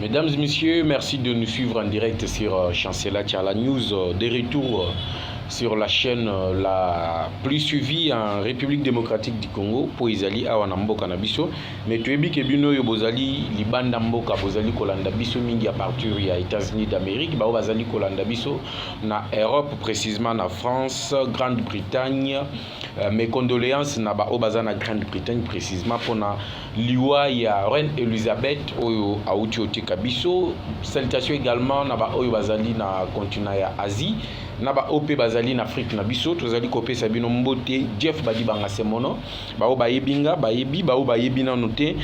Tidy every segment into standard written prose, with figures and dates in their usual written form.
Mesdames et messieurs, merci de nous suivre en direct sur Chancela Tchala News, des retours sur la chaîne la plus suivie en République démocratique du Congo pour Izali awana mboka na biso mais toyebi ke bino yo bozali libanda mboka bozali kolanda biso mingi à partir ya États-Unis d'Amérique ba bazali kolanda biso na Europe précisément na France, Grande-Bretagne. Mes condoléances na ba obaza na Grande-Bretagne précisément pour na liwa ya Reine Elisabeth oyo auti otika biso. Salutations également na ba oyo bazali na continent ya Asie na ba OP bazali na Afrique na biso tozali kopesa bino mbote Jeff Badibanga semono ba o bayebinga bayebi ba o bayebina noté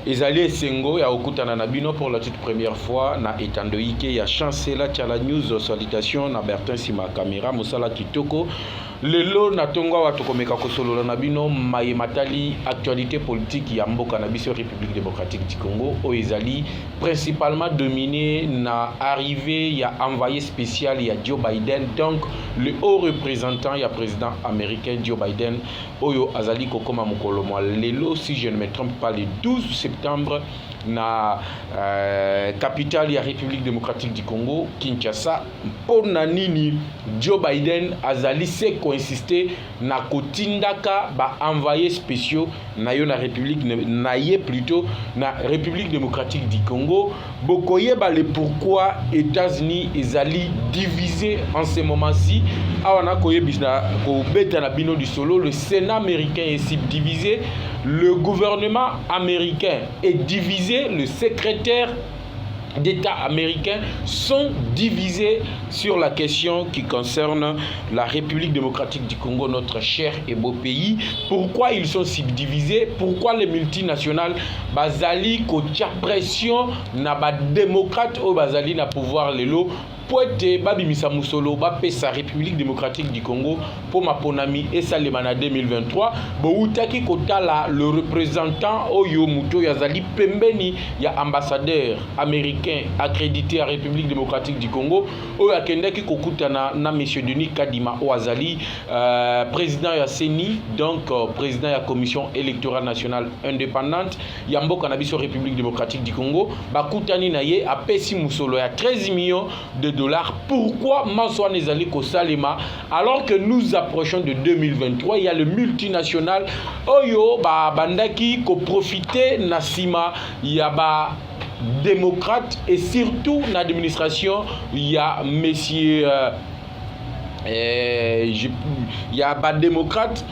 ezali esengo ya okutana na bino pour la toute première fois na etandoike ya Chancela Tchala News. Salutations na Bertin Sima caméra Mosala Kitoko lelo na tongo wa tokomeka kosolola na bino mayematali actualité politique ya mboka na biso République démocratique du Congo o ezali principalement dominé na arrivée ya envoyé spécial ya Joe Biden, donc le haut représentant ya président américain Joe Biden oyo azali kokoma mokolo mwa lelo si je ne me trompe pas le 12 septembre na capitale ya République démocratique du Congo Kinshasa. Pour nini Joe Biden azali se insister na kotindaka ba envoyés spéciaux na yo na République na ye plutôt na République démocratique du Congo bokoye ba le pourquoi États-Unis ezali divisé en ce moment-ci awana koyebisna ko beta na bino du solo. Le Sénat américain est subdivisé, le gouvernement américain est divisé, le secrétaire d'État américains sont divisés sur la question qui concerne la République démocratique du Congo, notre cher et beau pays. Pourquoi ils sont subdivisés? Pourquoi les multinationales bazali kotia pression na ba démocrate au bazali na pouvoir lelo poete babimisa musolo bapesa République démocratique du Congo pour ma ponami et salemana 2023 boutaki kotala le représentant oyo muto yazali pembeni ya ambassadeur américain accrédité à République démocratique du Congo oyo akendaki kokutana na monsieur Denis Kadima Oazali président ya CENI, donc président ya commission électorale nationale indépendante ya mboka na biso République démocratique du Congo bakutani na ye apesi musolo ya 13 millions de dollars. Pourquoi Mansoine Ezali Kosalema alors que nous approchons de 2023? Il y a le multinational Oyo bandaki ko profiter na sima il y a ba démocrate et surtout na administration il y a messieurs il y a ba démocrate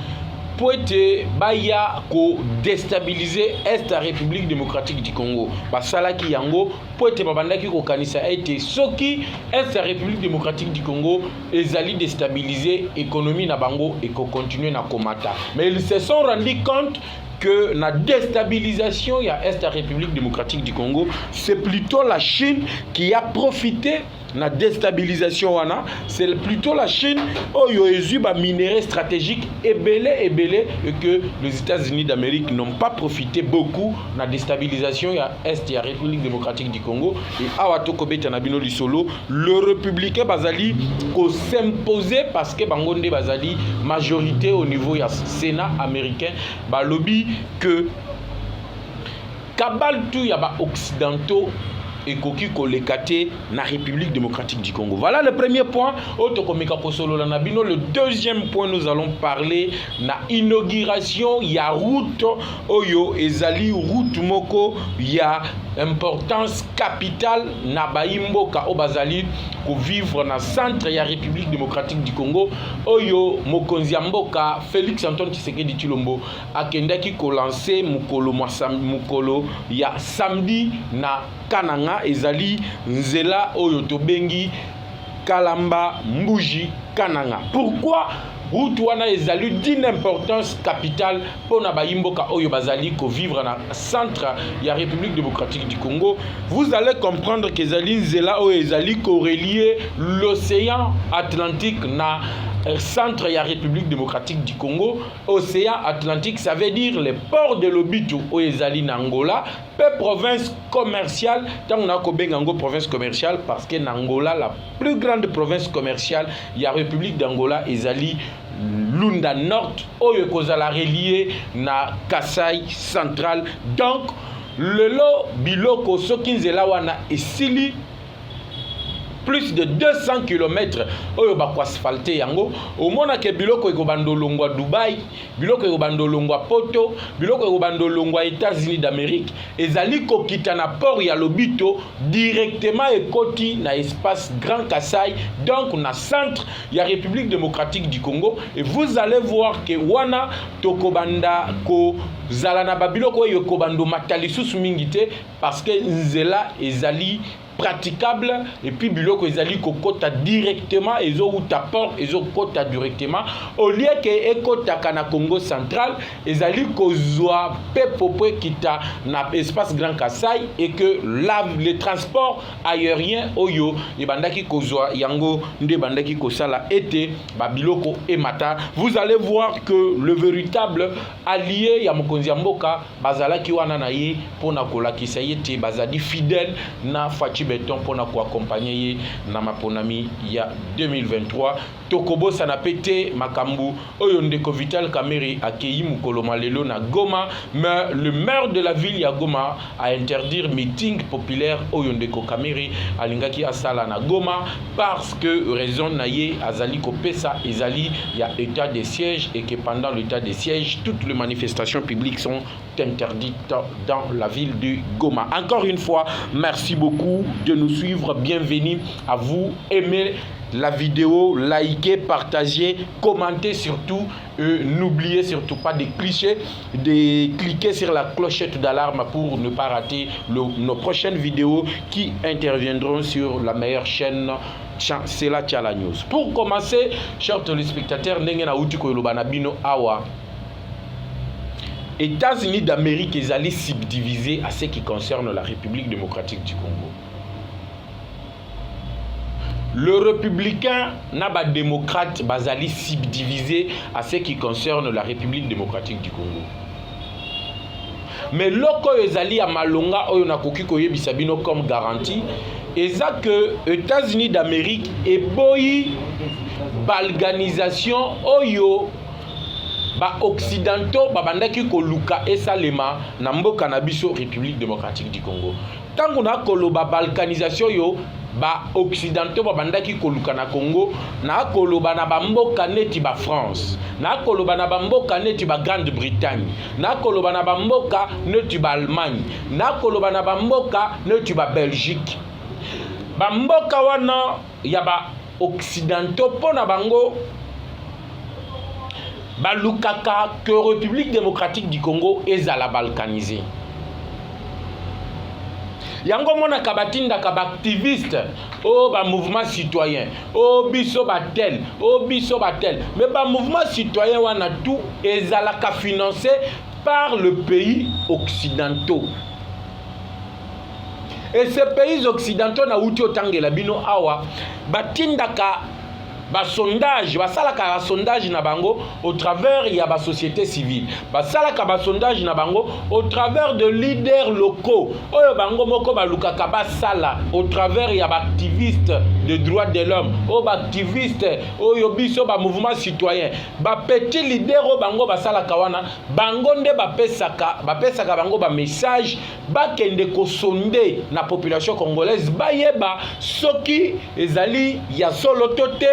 poete baya ko déstabiliser est la République démocratique du Congo basalaki yango poete babandaki ko kanisa été soki est la République démocratique du Congo ezali déstabiliser économie na bango et ko continuer na komata, mais ils se sont rendu compte que la déstabilisation il y a est la République démocratique du Congo, c'est plutôt la Chine qui a profité la déstabilisation wana, c'est plutôt la Chine oyo ezuba minéraux stratégiques et que les États-Unis d'Amérique n'ont pas profité beaucoup la déstabilisation ya est ya République démocratique du Congo et awato kobeta na bino lisolo le républicain bazali ko s'imposer parce que bangonde bazali majorité au niveau ya Sénat américain ba lobby que kabal tout ya ba occidentaux et koki kolekate na République démocratique du Congo. Voilà le premier point. Le deuxième point, nous allons parler na inauguration ya route oyo ezali route moko ya importance capitale na baimboka obazali ko vivre na centre ya République démocratique du Congo oyo mokonzi ya mboka Félix Antoine Tshisekedi Tshilombo akendaki ko lancer mukolo ya samedi na Kananga ezali nzela oyo tobengi Kalamba Mbuji Kananga. Pourquoi route wana ezali d'une importance capitale pour na baimboka oyo bazali ko vivre na centre ya République démocratique du Congo? Vous allez comprendre que ezali nzela oyo ezali ko relier l'océan Atlantique na centre ya République démocratique du Congo. Océan Atlantique, ça veut dire les ports de Lobito au ezali na Angola, peu province commerciale, tant on a kobengango province commerciale parce que na Angola la plus grande province commerciale ya République d'Angola ezali Lunda Nord oyo kozala relié na Kasai central. Donc lelo biloko soki nzela wana esili plus de 200 km oyo bako asphalté yango omona ke biloko ekobando longwa Dubai, biloko ekobando longwa Poto, biloko ekobando longwa États-Unis d'Amérique, ezali kokita na port ya Lobito directement ekoti na espace Grand Kassai, donc na centre ya République démocratique du Congo, et vous allez voir que wana tokobanda ko zala na babiloko oyo ekobando matalisusu mingi te parce que nzela ezali praticable, et puis biloko ezali kokota directement ezo uta port ezo kota directement au lieu que ekota kana Congo central ezali kozwa pepopwe kita na espace Grand Kassai, et que là les transports aériens oyo ebandaki kozwa yango nde bandaki kosala ete ba biloko emata. Vous allez voir que le véritable allié ya mokonzi ya mboka bazalaki wana na ye pona kolakisa yete bazali fidèle na Fachi Beton pona ko accompagner ye na maponami ya 2023. Tokobo sana pete makambu oyo ndeko Vital Kamerhe akei mukolo malelo na Goma, mais le maire de la ville ya Goma a interdire meeting populaire oyo ndeko Kamerhe alingaki asala na Goma parce que raison na ye azali kopesa ezali ya état de siège, et que pendant l'état de siège toutes les manifestations publiques sont interdites dans la ville de Goma. Encore une fois, merci beaucoup de nous suivre, bienvenue à vous, aimez la vidéo, likez, partagez, commentez surtout, n'oubliez surtout pas de cliquer sur la clochette d'alarme pour ne pas rater nos prochaines vidéos qui interviendront sur la meilleure chaîne Chancela Tchala News. Pour commencer, chers téléspectateurs, ndenge na uti koyoloba na bino awa, États-Unis d'Amérique ezali subdivisé à ce qui concerne la République démocratique du Congo. Le républicain n'a pas démocrate bazali subdivisé à ce qui concerne la République démocratique du Congo. Mais loko ezali ya malonga oyo nakoki koyebisa bino comme garantie eza que États-Unis d'Amérique eboyi balganisation oyo ba occidentaux babandaki koluka esalema na mboka na biso République démocratique du Congo. Tango na koloba balkanisation yo ba occidentaux babandaki koluka na Congo, na koloba na bamboka neti ba France, na koloba na bamboka neti ba Grande-Bretagne, na koloba na bamboka neti ba Allemagne, na koloba na bamboka neti ba Belgique. Bamboka wana ya ba occidentaux pona bango balukaka que République démocratique du Congo ezala balkanisé. Yango mona kabatinda kabactiviste o ba mouvement citoyen o biso batel o biso batel, mais ba mouvement citoyen wana tout ezala ka financé par le pays occidentaux. Et ces pays occidentaux na uti otangela bino awa batindaka ba sondage basalaka ba sondage na bango au travers ya ba société civile, basalaka ba sondage na bango au travers de leaders locaux oyo bango moko balukaka basala au travers ya ba activistes de droits de l'homme o ba activistes oyo biso ba mouvement citoyen ba petit leader o bango basalaka wana bango nde bapesaka bango ba message bakende ko sonde na population congolaise bayeba soki ezali ya solo tote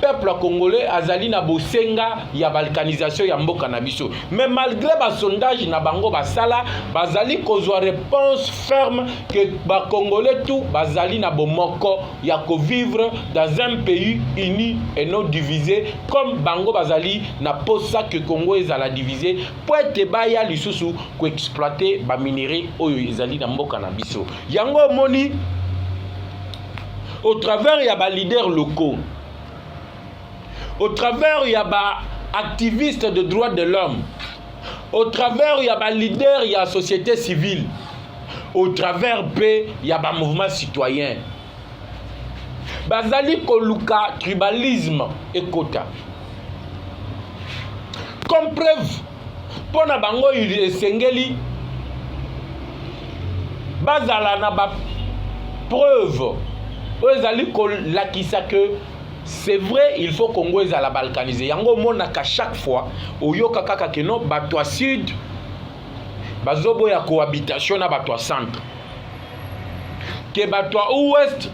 peuple congolais azali na bosenga ya balkanisation ya mboka na biso. Mais malgré ba sondage na bango basala bazali kozwa réponse ferme que ba congolais tout bazali na bomoko ya ko vivre dans un pays uni et non divisé, comme bango bazali na posa que Congo ezala divisé pour être baya lisusu ko exploiter ba minerai oyo ezali na mboka na biso. Yango moni au travers ya ba leaders locaux, au travers ya ba activistes de droits de l'homme, au travers ya ba leader ya société civile, au travers pe ya ba mouvement citoyen bazali koluka tribalisme ekota comme preuve pona bango esengeli bazala na ba preuve oyo ezali kolakisa que c'est vrai, il faut Congo ezala balkanisé. Yango mona ka chaque fois oyoka kaka que non bato sud bazobo ya cohabitation na bato centre ke bato ouest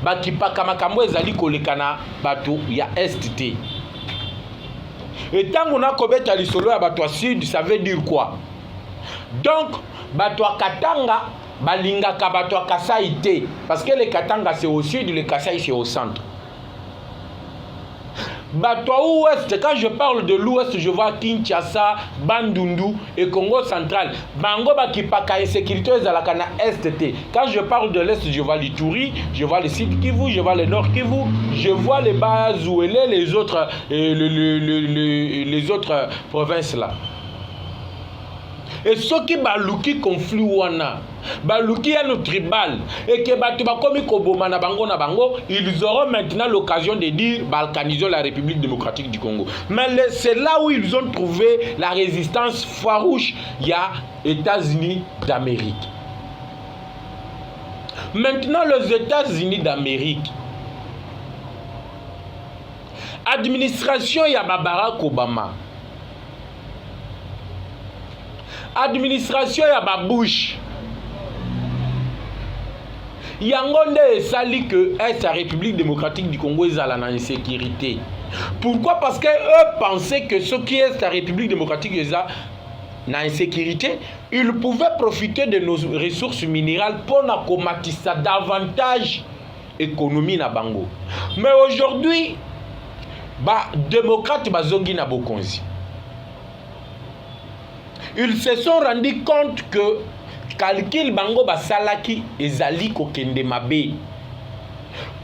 bakipaka makambo ezali kolekana bato ya est te. Et tant qu'on a kobeta lisolo ya bato sud, ça veut dire quoi? Donc bato Katanga balingaka bato Kasai te, parce que les Katanga c'est au sud, les Kasai c'est au centre. Bato ouest, quand je parle de l'ouest, je vois Kinshasa, Bandundu et Congo central. Bango bakipaka insécurité ezalaka na est te. Quand je parle de l'est, je vois l'Ituri, je vois le sud Kivu, je vois le nord Kivu, je vois les Bazouélé, les autres provinces là. Et ceux qui baluki conflit wana, baluki ya no tribal et que batu bakomi koboma na bango, ils auront maintenant l'occasion de dire balkanisons la République démocratique du Congo. Mais c'est là où ils ont trouvé la résistance farouche, il y a États-Unis d'Amérique. Maintenant les États-Unis d'Amérique, administration ya Barack Obama, administration ya Bush, yango nde esali que la République démocratique du Congo est en insécurité. Pourquoi? Parce que eux pensaient que ce qui est la République démocratique est en insécurité, ils pouvaient profiter de nos ressources minérales pour combattre davantage économie na bango. Mais aujourd'hui, démocrates bazongi na bokonzi. Ils se sont rendus compte que calcul bango basalaki ezali kokende mabe.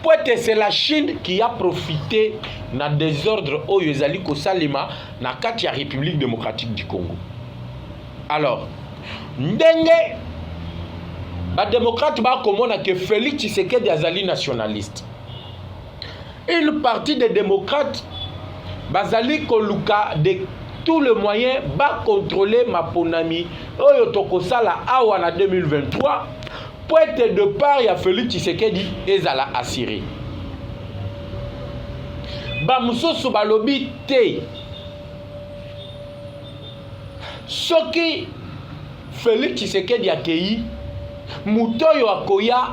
Peut-être c'est la Chine qui a profité na désordre oyo ezali kosalema na kati ya République démocratique du Congo. Alors, ndenge ba démocrate ba komona que Félix Tshisekedi azali nationaliste. Une partie des démocrates bazali koluka de tout le moyen va contrôler ma ponami oyo tokosala awa na 2023 pour être de part ya Félix Tshisekedi ezala assuré. Ba musoso balobi te soki Félix Tshisekedi akei mutoyo akoya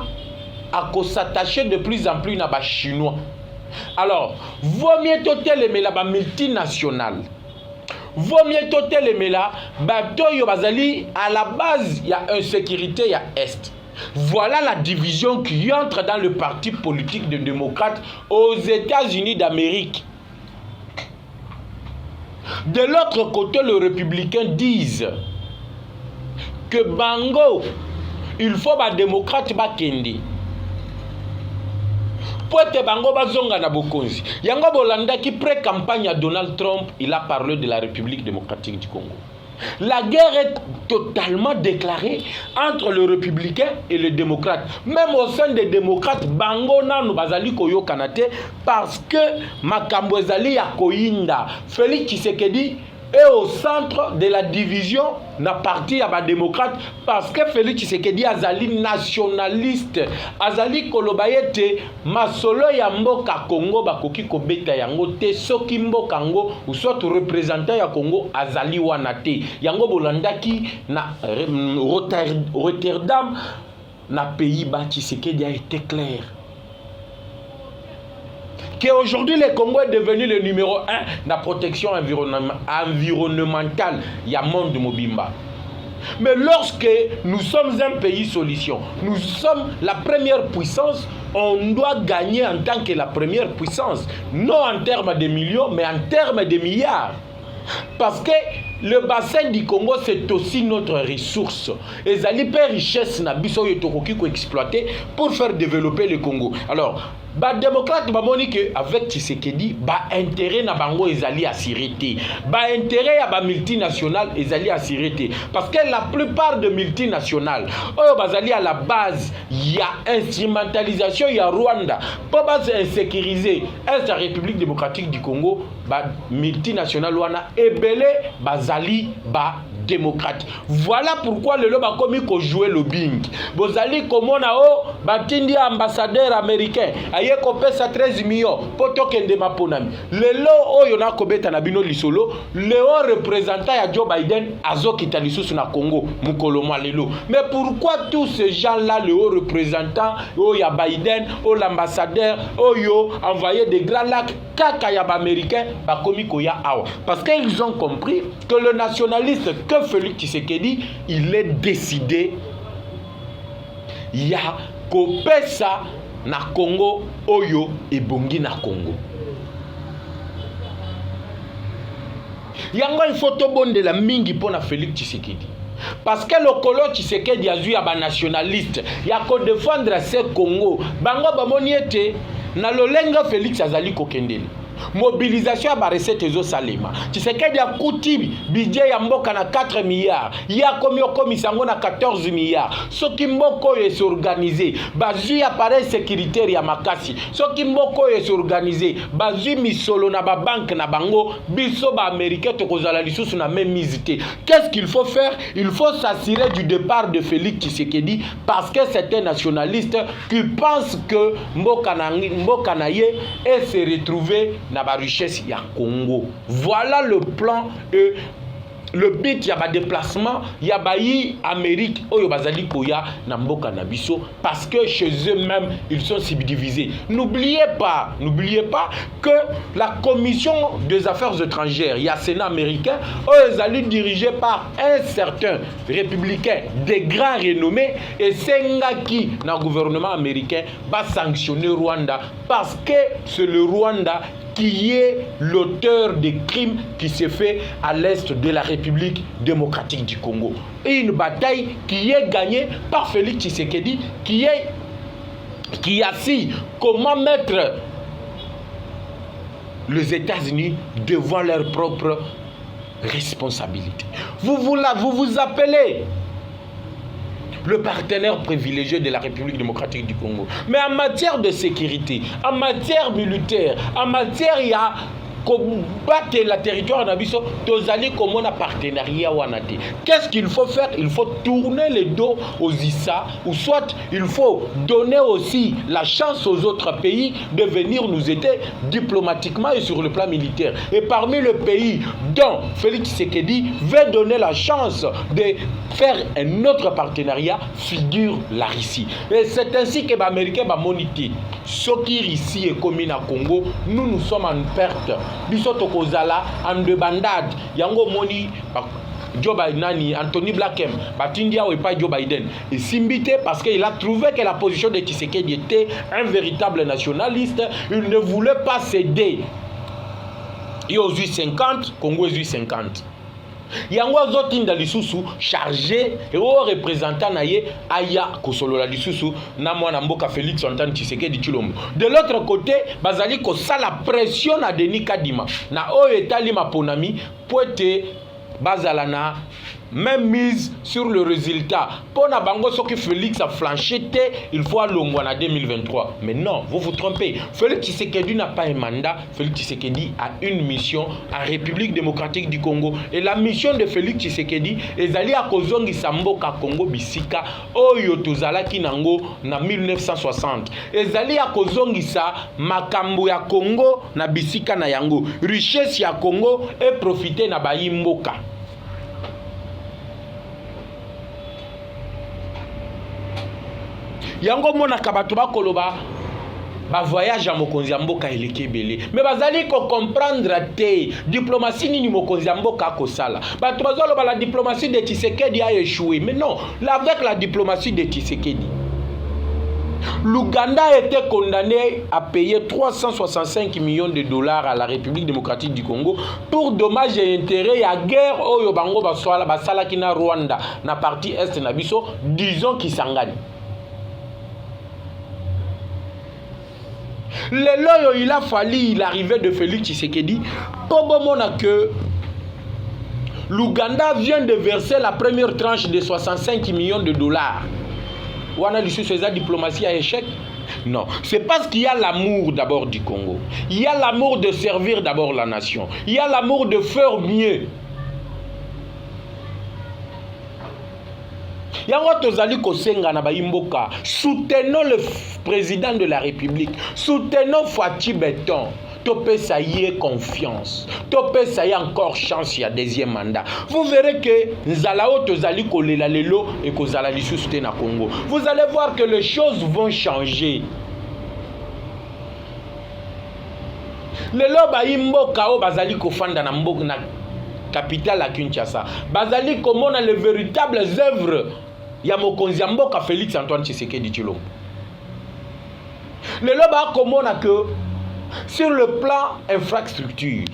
s'attacher de plus en plus na ba chinois. Alors vaut mieux totelemela ba multinationales. Vaut mieux totelemela batoyo bazali à la base il y a insécurité il y a est. Voilà la division qui entre dans le parti politique des démocrates aux États-Unis d'Amérique. De l'autre côté, les républicains disent que bango, il faut ba démocrate ba kendi. Poete bango bazonga na bokonzi. Yango bolanda qui pré-campagne à Donald Trump, il a parlé de la République démocratique du Congo. La guerre est totalement déclarée entre les républicains et les démocrates. Même au sein des démocrates, bango nanu bazali koyo kanate parce que makambo ezali ya koyinda. Félix Tshisekedi est au centre de la division na parti ya ba démocrate parce que Félix Tshisekedi azali nationaliste, azali kolobayete masolo ya mboka Congo bakoki kobeta yango te soki mboka ngo ou soit représentant ya Congo azali wana te. Yango bolandaki na Rotterdam na Pays-Bas, Tshisekedi a été clair. Qu'aujourd'hui le Congo est devenu le numéro 1 de la protection environnementale, il y a monde de Mobimba. Mais lorsque nous sommes un pays solution, nous sommes la première puissance, on doit gagner en tant que la première puissance, non en termes de millions, mais en termes de milliards. Parce que le bassin du Congo, c'est aussi notre ressource. Et ça les richesses na biso yotokoki ko exploiter pour faire développer le Congo. Alors, ba démocrate ba moni que avec Tshisekedi, ba intérêt na bango ezali assuré te. Ba intérêt ya ba multinationales ezali assuré te. Parce que la plupart de multinationales, oyo bazali à la base, il y a instrumentalisation, il y a Rwanda. Pour base insécuriser la République démocratique du Congo, ba multinationales wana ebele bazali ba démocrate. Voilà pourquoi le loba komi ko jouer lobbying. Bozali komona o batindi ambassadeur américain aye ko pesa 13 millions poto kende maponami. Lelo oyo na kobeta na bino lisolo, le haut représentant ya Joe Biden azokita lisusu na Congo mukolo mwa lelo. Mais pourquoi tous ces gens-là, le haut représentant, oh ya Biden, oh l'ambassadeur, oh yo envoyé des grands lacs kaka ya américain ba komi koya awa? Parce qu'ils ont compris que le nationaliste que Félix Tshisekedi, il est décidé ya kopesa na Congo oyo ebongi na Congo. Yango il faut to bonde la mingi pona Félix Tshisekedi. Parce que le colo Tshisekedi a vu à ba nationaliste ya ko défendre ce Congo. Bango bamoni ete na lolenga Félix azali kokendele. Mobilisation à recette ezo salema. Tshisekedi a kuti budget ya mboka na 4 milliards. Ya komi okomisango na 14 milliards. Soki mboko est organisé, bazui appareil sécuritaire ya makasi. Soki mboko est organisé, bazui misolo na ba banque na bango, biso ba américain to kozala lisusu na même misité. Qu'est-ce qu'il faut faire? Il faut s'assurer du départ de Félix Tshisekedi parce que c'est un nationaliste qui pense que mboka na ye et se retrouver na ba richesse ya Congo. Voilà le plan et le but ya ba déplacement ya ba yi Amérique oyo bazali koya na mboka na biso parce que chez eux-mêmes ils sont subdivisés. N'oubliez pas que la commission des affaires étrangères, ya Sénat américain, est dirigée par un certain républicain de grand renommée et sengaki na gouvernement américain va sanctionner Rwanda parce que c'est le Rwanda qui est l'auteur des crimes qui se fait à l'est de la République démocratique du Congo. Et une bataille qui est gagnée par Félix Tshisekedi, qui a su comment mettre les États-Unis devant leurs propres responsabilités. Vous vous appelez le partenaire privilégié de la République démocratique du Congo. Mais en matière de sécurité, en matière militaire, en matière il y a combattre la territoire nabiso, tozali comme on a partenariat wanate. Qu'est-ce qu'il faut faire? Il faut tourner le dos aux ISA, ou soit il faut donner aussi la chance aux autres pays de venir nous aider diplomatiquement et sur le plan militaire. Et parmi les pays dont Félix Tshisekedi veut donner la chance de faire un autre partenariat, figure la Russie. Et c'est ainsi que les Américains vont moniter. Ce qui est ici et comme à Congo, nous sommes en perte. Bisoto kozala en debandade. Yango moni Joe Biden, Anthony Blackem, Batindia ou pas Joe Biden. Et Simbité parce qu'il a trouvé que la position de Tshisekedi était un véritable nationaliste. Il ne voulait pas céder. Il y a 50, Congo est 50. Yango zotinda lisusu chargé et au représentant naye aya kosolola lisusu na mwana mboka Félix Antoine Tshisekedi Tshilombo. De l'autre côté bazali ko sala pression na Denis Kadima na o etali maponami poete bazala na même mise sur le résultat. Pour na bango soki Félix a flanché, il faut alongwa na 2023. Mais non, vous vous trompez. Félix Tshisekedi n'a pas un mandat. Félix Tshisekedi a une mission en République démocratique du Congo. Et la mission de Félix Tshisekedi est d'aller à Kozongi Samboka Congo Bisika oyo tozala kinango na 1960. Et d'aller à Kozongi sa makambo ya Congo na Bisika na yango. Richesse ya Congo et profiter na bayi mboka. Yango mona kabatuba koloba ba voyage à mokonzi ya mboka eleki belé mais bazali ko comprendre te diplomatie ni mokonzi ya mboka ko sala bato bazalo ba la diplomatie de Tshisekedi a échoué. Mais non, avec la diplomatie de Tshisekedi, l'Ouganda a été condamné à payer 365 millions de dollars à la République démocratique du Congo pour dommages et intérêts à guerre oyo bango basala kina Rwanda na partie est na biso, disons Kisangani. Le loyo il a fallu l'arrivée de Félix Tshisekedi pour montrer que l'Ouganda vient de verser la première tranche de 65 millions de dollars. Ou on a lu sur la diplomatie à échec? Non, c'est parce qu'il y a l'amour d'abord du Congo. Il y a l'amour de servir d'abord la nation. Il y a l'amour de faire mieux. yango tozali kosenga na baimboka, soutenons le président de la République, soutenons Fati Beton. Topé ça y est confiance. Topé ça y est encore chance, il y a deuxième mandat. Vous verrez que Nzalao Tozali Kolela Lelo et Kozala Lissousté na Congo. Vous allez voir que les choses vont changer. Lelo ba imboka o bazali kofanda na mboka na capitale à Kinshasa. Bazali komona les véritables œuvres ya mokonzi mboka Félix Antoine Tshisekedi Tshilombo. Lelo ba komona que sur le plan infrastructure,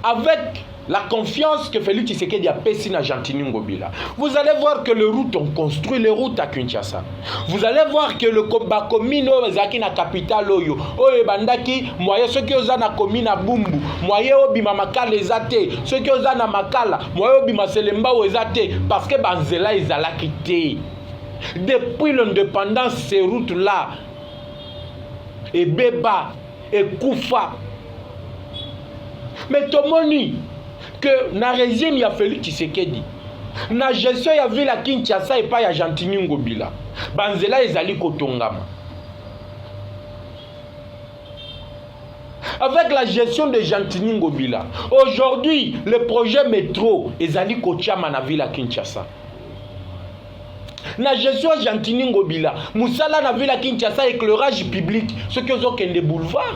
avec la confiance que Félix Tshisekedi a payé à Gentini Ngobila, vous allez voir que les routes ont construit les routes à Kinshasa. Vous allez voir que le commune Zaki na capitale oyo bandaki moyen ceux qui ont na commune à Bumbu, moyen obima makala ezate, ceux qui ont na makala, moyen obima selemba ezate parce que banzela ezala quitté. Depuis l'indépendance ces routes là et Beba et Koufa. Mais tomoni que na régime ya Félix Tshisekedi, na gestion ya ville à Kinshasa et pas ya Gentini Ngobila, banzela ezali kotongama. Avec la gestion de Gentini Ngobila, aujourd'hui le projet métro ezali kochama na ville à Kinshasa. Na gestion Gentini Ngobila, Moussala na ville à Kinshasa, éclairage public, ce qui ont des boulevards.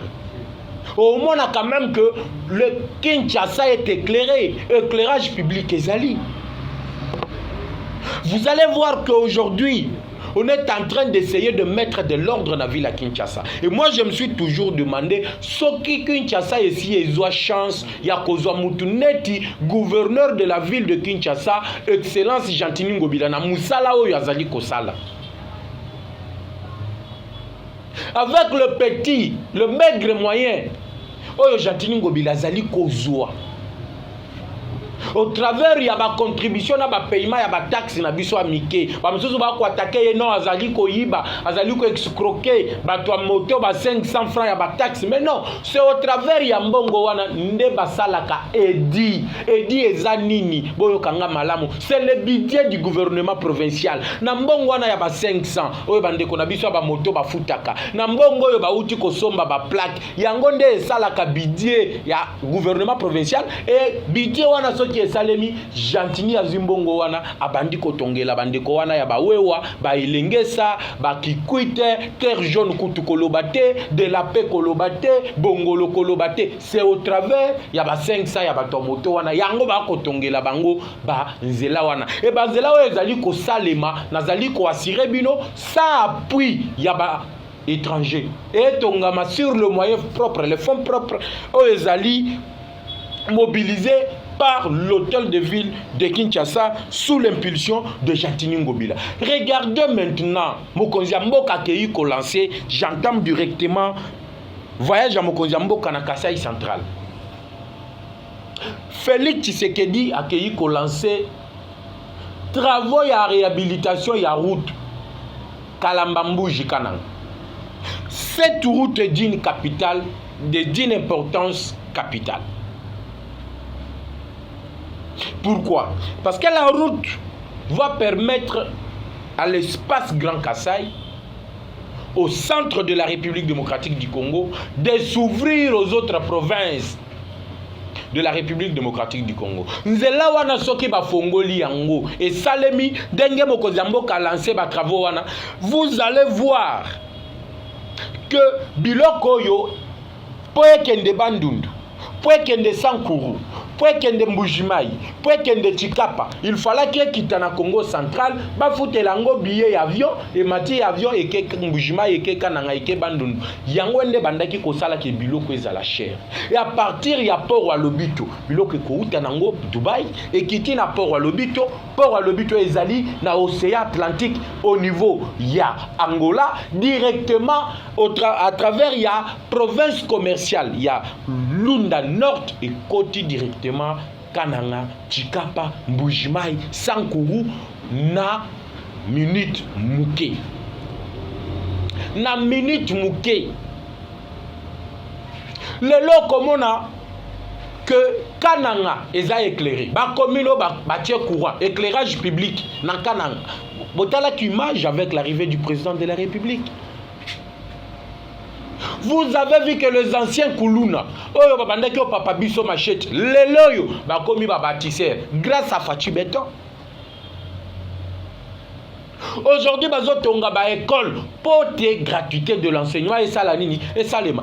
Au moins, on a quand même que le Kinshasa est éclairé, éclairage public ezali. Vous allez voir qu'aujourd'hui, on est en train d'essayer de mettre de l'ordre dans la ville à Kinshasa. Et moi, je me suis toujours demandé, ce qui Kinshasa ici, ils ont chance, il y a Kozwa Mutuneti, gouverneur de la ville de Kinshasa, Excellence Gentini Ngobila, na Moussala ou Yazali Kosala. Avec le petit, le maigre moyen, Oyo Gentini Ngobila Zali Kozwa. Au travers il y a ma contribution na ba paiement ya ba taxe na biso amike ba mususu ba ko attaquer non azali ko yiba azali ko escroquer ba to moto ba 500 francs ya ba taxe, mais non, c'est au travers ya mbongo wana nde basalaka edi ezanini boyo kanga malamu, c'est le budget du gouvernement provincial na mbongo wana ya ba 500 oyo bande ko na biso ba moto ba futaka na mbongo oyo ba uti ko somba ba plaque yango nde esalaka budget ya gouvernement provincial et budget wana so Salemi Gentini azimbongo wana abandi kotongela bandeko wana ya bawewa ba elengesa ba kikwite terre jaune kutu kolobate de la paix kolobate bongolo kolobate, c'est au travers ya ba 500 ya ba tomoto wana yango ba kotongela bango ba nzela wana e ba nzela oyo ezali ko salema nazali ko assurer bino sans appui ya ba étranger et tongama sur le moyen propre, les fonds propres oyo ezali mobilisé par l'hôtel de ville de Kinshasa sous l'impulsion de Gentini Ngobila. Regardez maintenant, Mokonzi Mboka qui a lancé, j'entame directement voyage à Mokonzi Mboka na Kasai central. Félix Tshisekedi a lancé travaux à réhabilitation et à route Kalambambouji Kanang. Cette route est d'une capitale, d'une importance capitale. Pourquoi? Parce que la route va permettre à l'espace Grand Kassai, au centre de la République démocratique du Congo, de s'ouvrir aux autres provinces de la République démocratique du Congo. Nzela wana soki ba fongoli yango et salemi denge mokonzi mboka lancé ba travaux wana, vous allez voir que biloko yo po ekende Bandundu, po ekende Sankuru, pour kende Mbujimai, pour kende Chikapa, il fallait qu'il quitte na Congo central, ba foute lango billet avion et mati avion et que Mbujimai et que kananga et que Bandundu. Yango ende bandaki ko sala ke biloko ezala cher. Et à partir ya port wa Lobito, biloko ko uta nango Dubaï et kiti na port wa Lobito ezali na océan Atlantique au niveau ya Angola directement à travers ya province commerciale ya Lunda Nord et Koti directement Kananga, Chikapa, Mbujimai, Sankuru na minute muke. Na minute muke. Le lot comme on a que Kananga est éclairé. Bakomino batie courant, éclairage public dans Kananga. Botala image avec l'arrivée du président de la République. Vous avez vu que les anciens Koulouna, oyo babandaki o papa biso machette, leloyo bakomi babâtisseur grâce à Fachi Béton. Aujourd'hui, bazotonga ba école pour des gratuité de l'enseignement et ça la nini et ça les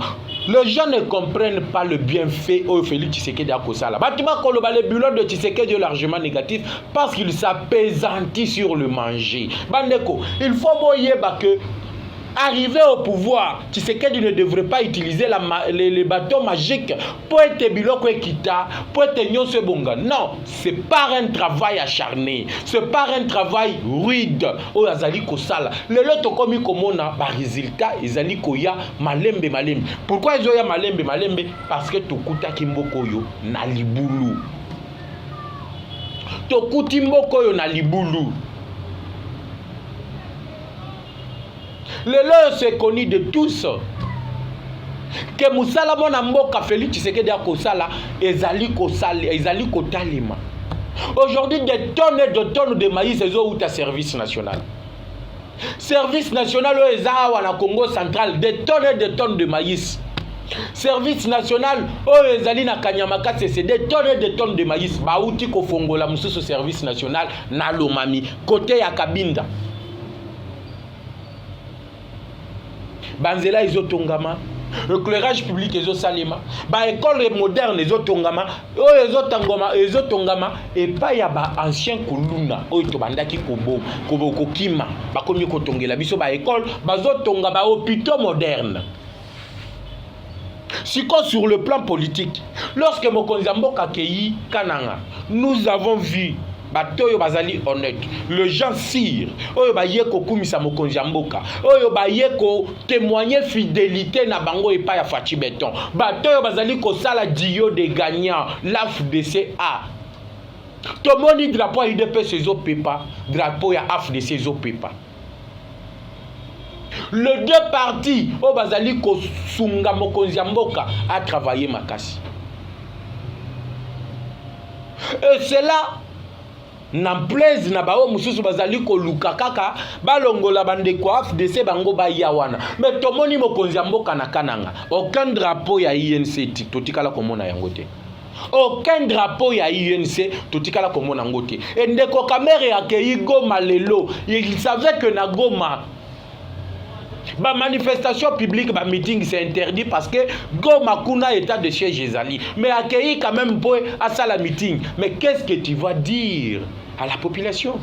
gens ne comprennent pas le bienfait au Félix Tshisekedi Akosala. Batima koloba le bilan de Tshisekedi est largement négatif parce qu'il s'appesantit sur le manger. Bandeko, il faut moyer que arrivé au pouvoir, Tshisekedi ne devrait pas utiliser les bâtons magiques pour être biloko ekita, pour être nyonso bonga. Non, c'est par un travail acharné, c'est par un travail rude. O azali kosala. Lelo tokomi komona ba résultat ezali koya malembe. Pourquoi ezoya malembe? Parce que tokuta kimboko yo na libulu. Tokuti mboko yo na libulu. Le leur c'est connu de tous que Moussala mona mboka Félix Tshisekedi Akosala ezali kotalima. Aujourd'hui des tonnes et de tonnes de maïs ezo uta service national. Service national o ezawa na Congo central des tonnes et de tonnes de maïs. Service national o ezali na Kanyamaka c'est des tonnes et de tonnes de maïs. Bauti ko fongola mususu service national na Lomami côté ya Kabinda. Banzela ezotongama, éclairage public ezosalema, ba école moderne ezotongama, ezotongama et pas ya ba ancien Kuluna oyo to bandaki kokima bakomi kotongela biso ba école bazotonga ba hôpitaux modernes. Sur le plan politique, lorsque Mokonzi Mboka Keyi Kananga, nous avons vu batoyo bazali honnête, le gens sire oyo baye ko kumisa Mokonzi Mboka, oyo baye ko témoigner fidélité na bango epa ya Fachi Béton, batoyo bazali ko sala dio de gagnant l'AFDCA. Tomoni drapeau IDPS ezo pepa, drapeau ya AFDC ezo pepa. Les deux partis oyo bazali ko sunga Mokonzi Mboka a travaillé makasi. Et c'est là na plaise na bao mususu bazali ko luka kaka balongola bande ko AFDC bango ba yawana. Mais tomoni Mokonzi Mboka na Kananga, aucun drapeau ya INC totikala komona yango te. Aucun drapeau ya INC totikala komona yango te. Et ndeko kamere akei Goma lelo, il savait que na Goma ba manifestation publique, ba meeting c'est interdit parce que Goma kuna état de siège ezali. Mais accueilli quand même pour à ça la meeting. Mais qu'est-ce que tu vas dire à la population?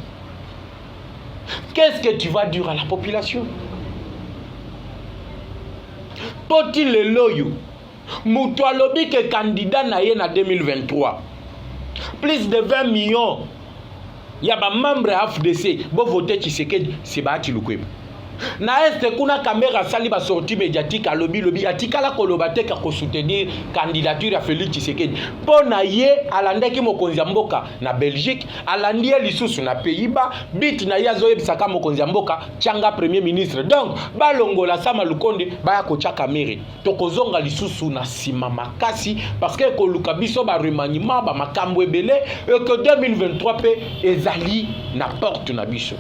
Qu'est-ce que tu vas dire à la population? Poti le loyo. Mutu alobi que candidat na ye na 2023. Plus de 20 millions. Ya ba membre AFDC bo voter Tshisekedi c'est ba Tilukweba. Na este kuna caméra sali ba sortie médiatique à lobby atikala koloba te ka ko soutenir candidature ya Félix Tshisekedi pona ye alandaki Mokonzi Mboka na Belgique, alandi lisusu na Pays-Bas, bit na ya zoyebisaka Mokonzi Mboka changa premier ministre. Donc balongola sama lukonde baya ko cha caméra tokozonga lisusu na sima makasi parce que ko luka biso ba remaniement ba makambo ebele et que 2023 pe ezali na porte na biso.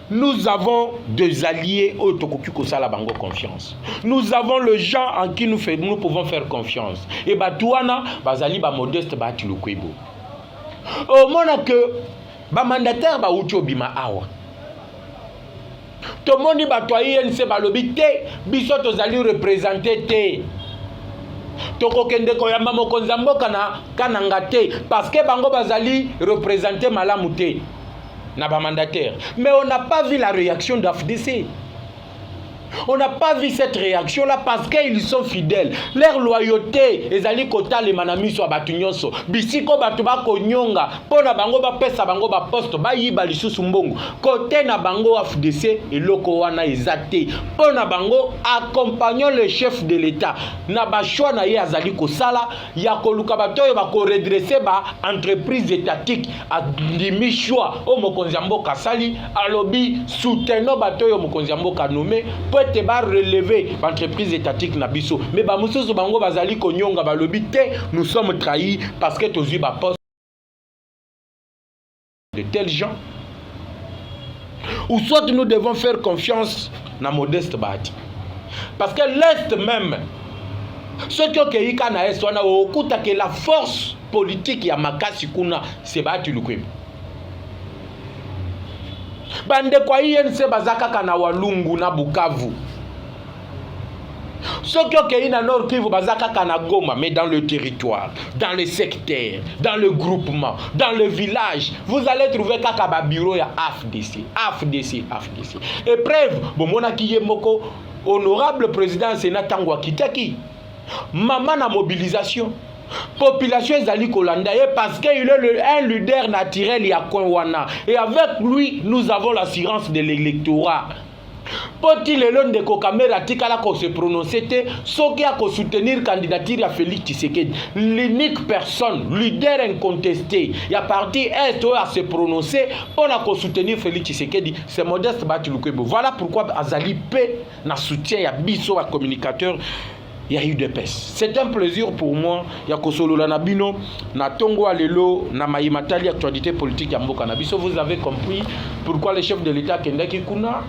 Nous avons des alliés au Tokokuko Sala Bango confiance. Nous avons le gens en qui nous pouvons faire confiance. Et Batouana, Bazali, ba modeste, ba Tilukwebo. Au moment que, ba mandataire, ba Ucho Bima Awa. Tout le monde dit, ba toi, INC, ba lobby, te, bisot, ozali représenté, te. Tokokende koyamba Mokonzi Mboka na Kananga te. Parce que Bango Bazali représenté malamu te. Mandataire. Mais on n'a pas vu la réaction d'AFDC. On n'a pas vu cette réaction-là parce qu'ils sont fidèles. Leur loyauté, ils allaient kota les manami so batunyonso. Bisiko batuba konyonga. Pona bango ba pesa bango ba poste ba yiba lisusu mbongo. Côté na bango AFDC et loko wana ezate. Pona bango accompagnant le chef de l'État. Na ba choix na ye azali ko sala ya ko luka batoyo ba ko redresser ba entreprise étatique a dimi choix o Mokonzi Mboka sali alobi soutenant batoyo Mokonzi Mboka nommé peut être relever l'entreprise étatique Nabiso. Mais Bamusoso Bango Bazali Konyonga Balobité, nous sommes trahis parce que tu as eu ma poste de tels gens. Ou soit nous devons faire confiance dans Modeste Bati. Parce que l'Est même, ce qui est na Est, on a okuta que la force politique ya makasi kuna c'est Bati Lukwebo. Bande kwa INC bazaka kana Walungu na Bukavu. Ce qui est na Nord Kivu bazaka kana Goma, mais dans le territoire, dans le secteur, dans le groupement, dans le village, vous allez trouver kaka bureau ya AFDC. Et preuve, bomona kiyemoko honorable président Sénat Tangwa Kitaki. Maman na mobilisation. Population ezali kolanda parce qu'il est un leader naturel ya Kouana. Et avec lui, nous avons l'assurance de l'électorat. Poti le long de Kokamera tikala ko se prononcer soki a ko soutenir candidature à Félix Tshisekedi, l'unique personne, leader incontesté, il y a parti est à se prononcer pour la soutenir Félix Tshisekedi, c'est Modeste Bati Lukwebo. Voilà pourquoi Azali P na soutien ya biso à communicateur. Il y a eu des pèses. C'est un plaisir pour moi. Il y a Kosolo Lanabino, na Tongo Alelo, na Maïmatali, actualité politique ya Mboka Nabiso. Vous avez compris pourquoi le chef de l'État Kendeki Kuna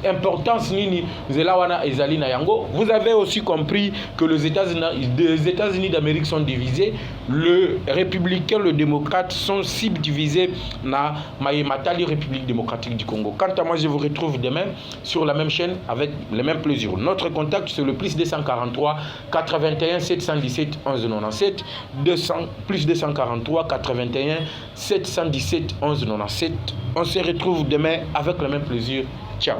importance nini zelawana ezali na yango. Vous avez aussi compris que les États-Unis d'Amérique sont divisés. Le républicain, le démocrate sont subdivisés na Maïmatali, République démocratique du Congo. Quant à moi, je vous retrouve demain sur la même chaîne avec le même plaisir. Notre contact c'est le plus 243 81 717 11 97 plus 243 81 717 11 97. On se retrouve demain avec le même plaisir. Ciao.